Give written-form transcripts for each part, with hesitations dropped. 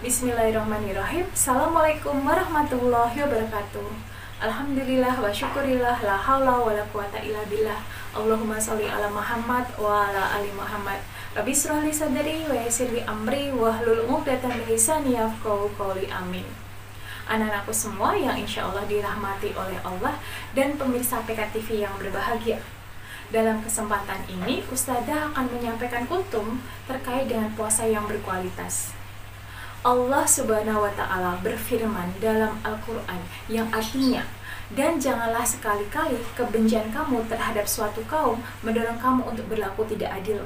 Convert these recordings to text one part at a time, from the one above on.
Bismillahirrahmanirrahim. Assalamualaikum warahmatullahi wabarakatuh. Alhamdulillah wa syukurillah, la haula wa la quwata illa billah. Allahumma sholli ala Muhammad wa ala ali Muhammad. Rabbi shrah li sadri wa yassir li amri wahlul 'uqdatam min lisani yafqahu qawli. Amin. Anak-anakku semua yang insya Allah dirahmati oleh Allah dan pemirsa PK TV yang berbahagia. Dalam kesempatan ini, Ustazah akan menyampaikan kultum terkait dengan puasa yang berkualitas. Allah Subhanahu wa Ta'ala berfirman dalam Al-Quran yang artinya, dan janganlah sekali-kali kebencian kamu terhadap suatu kaum mendorong kamu untuk berlaku tidak adil.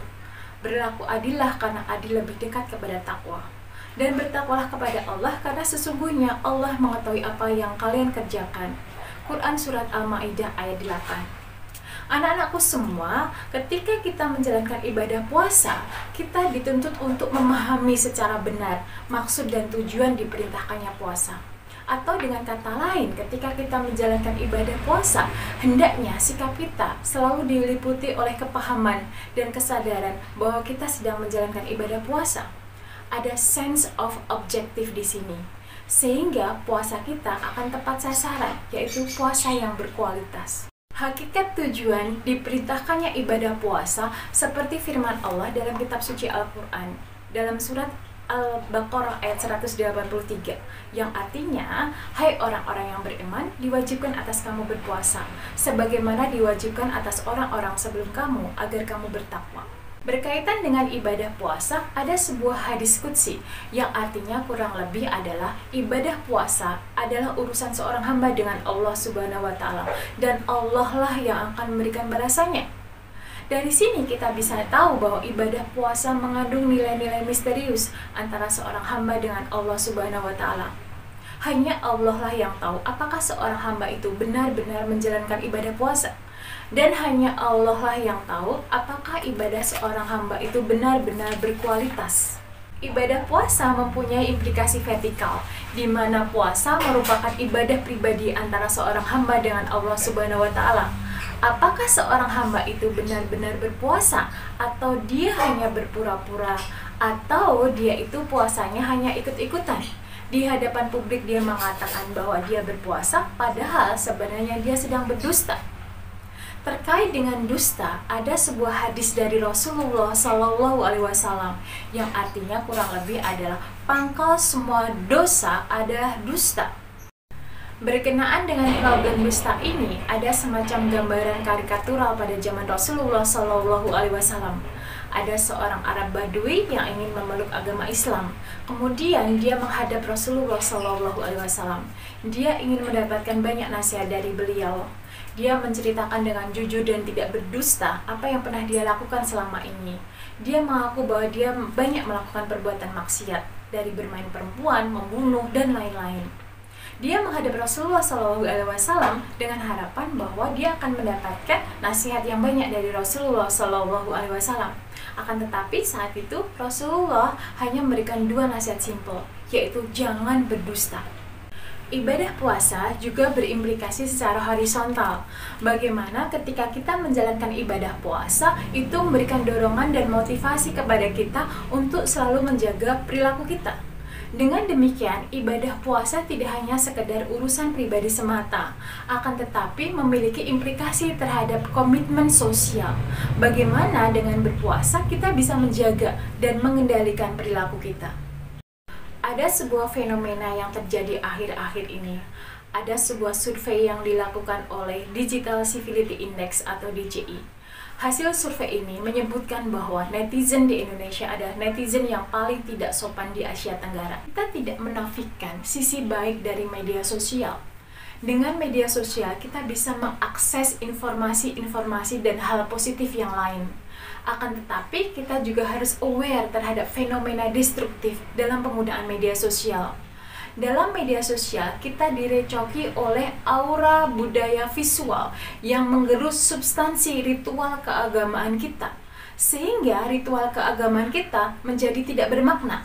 Berlaku adillah karena adil lebih dekat kepada takwa. Dan bertakwalah kepada Allah karena sesungguhnya Allah mengetahui apa yang kalian kerjakan. Quran Surat Al-Ma'idah ayat 8. Anak-anakku semua, ketika kita menjalankan ibadah puasa, kita dituntut untuk memahami secara benar maksud dan tujuan diperintahkannya puasa. Atau dengan kata lain, ketika kita menjalankan ibadah puasa, hendaknya sikap kita selalu diliputi oleh kepahaman dan kesadaran bahwa kita sedang menjalankan ibadah puasa. Ada sense of objective di sini, sehingga puasa kita akan tepat sasaran, yaitu puasa yang berkualitas. Hakikat tujuan diperintahkannya ibadah puasa seperti firman Allah dalam kitab suci Al-Quran dalam surat Al-Baqarah ayat 183 yang artinya, hai orang-orang yang beriman, diwajibkan atas kamu berpuasa sebagaimana diwajibkan atas orang-orang sebelum kamu agar kamu bertakwa. Berkaitan dengan ibadah puasa, ada sebuah hadis qudsi yang artinya kurang lebih adalah ibadah puasa adalah urusan seorang hamba dengan Allah Subhanahu wa Ta'ala, dan Allah lah yang akan memberikan balasannya. Dari sini kita bisa tahu bahwa ibadah puasa mengandung nilai-nilai misterius antara seorang hamba dengan Allah Subhanahu wa Ta'ala. Hanya Allah lah yang tahu apakah seorang hamba itu benar-benar menjalankan ibadah puasa. Dan hanya Allah lah yang tahu apakah ibadah seorang hamba itu benar-benar berkualitas. Ibadah puasa mempunyai implikasi vertikal, di mana puasa merupakan ibadah pribadi antara seorang hamba dengan Allah Subhanahu wa Ta'ala. Apakah seorang hamba itu benar-benar berpuasa, atau dia hanya berpura-pura, atau dia itu puasanya hanya ikut-ikutan? Di hadapan publik dia mengatakan bahwa dia berpuasa, padahal sebenarnya dia sedang berdusta. Terkait dengan dusta, ada sebuah hadis dari Rasulullah Shallallahu Alaihi Wasallam yang artinya kurang lebih adalah pangkal semua dosa adalah dusta. Berkenaan dengan problem dusta ini, ada semacam gambaran karikatural pada zaman Rasulullah Shallallahu Alaihi Wasallam. Ada seorang Arab Badui yang ingin memeluk agama Islam. Kemudian dia menghadap Rasulullah Shallallahu Alaihi Wasallam. Dia ingin mendapatkan banyak nasihat dari beliau. Dia menceritakan dengan jujur dan tidak berdusta apa yang pernah dia lakukan selama ini. Dia mengaku bahwa dia banyak melakukan perbuatan maksiat, dari bermain perempuan, membunuh, dan lain-lain. Dia menghadap Rasulullah SAW dengan harapan bahwa dia akan mendapatkan nasihat yang banyak dari Rasulullah SAW. Akan tetapi saat itu Rasulullah hanya memberikan dua nasihat simpel, yaitu jangan berdusta. Ibadah puasa juga berimplikasi secara horizontal. Bagaimana ketika kita menjalankan ibadah puasa, itu memberikan dorongan dan motivasi kepada kita untuk selalu menjaga perilaku kita. Dengan demikian, ibadah puasa tidak hanya sekedar urusan pribadi semata, akan tetapi memiliki implikasi terhadap komitmen sosial. Bagaimana dengan berpuasa kita bisa menjaga dan mengendalikan perilaku kita. Ada sebuah fenomena yang terjadi akhir-akhir ini. Ada sebuah survei yang dilakukan oleh Digital Civility Index atau DCI. Hasil survei ini menyebutkan bahwa netizen di Indonesia adalah netizen yang paling tidak sopan di Asia Tenggara. Kita tidak menafikan sisi baik dari media sosial. Dengan media sosial kita bisa mengakses informasi-informasi dan hal positif yang lain. Akan tetapi kita juga harus aware terhadap fenomena destruktif dalam penggunaan media sosial. Dalam media sosial kita direcoki oleh aura budaya visual yang menggerus substansi ritual keagamaan kita, sehingga ritual keagamaan kita menjadi tidak bermakna.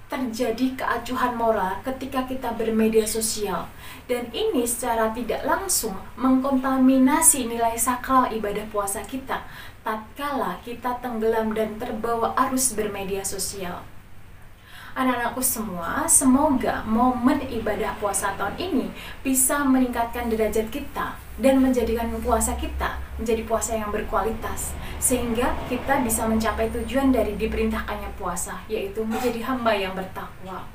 Terjadi keacuhan moral ketika kita bermedia sosial, dan ini secara tidak langsung mengkontaminasi nilai sakral ibadah puasa kita tatkala kita tenggelam dan terbawa arus bermedia sosial. Anak-anakku semua, semoga momen ibadah puasa tahun ini bisa meningkatkan derajat kita dan menjadikan puasa kita menjadi puasa yang berkualitas, sehingga kita bisa mencapai tujuan dari diperintahkannya puasa, yaitu menjadi hamba yang bertakwa.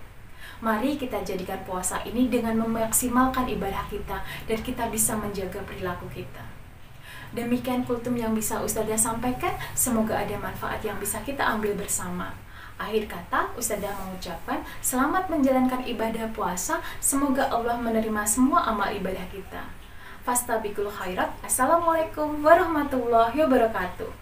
Mari kita jadikan puasa ini dengan memaksimalkan ibadah kita dan kita bisa menjaga perilaku kita. Demikian kultum yang bisa Ustazah sampaikan, semoga ada manfaat yang bisa kita ambil bersama. Akhir kata, Ustazah mengucapkan selamat menjalankan ibadah puasa, semoga Allah menerima semua amal ibadah kita. Fastabiqul khairat. Assalamualaikum warahmatullahi wabarakatuh.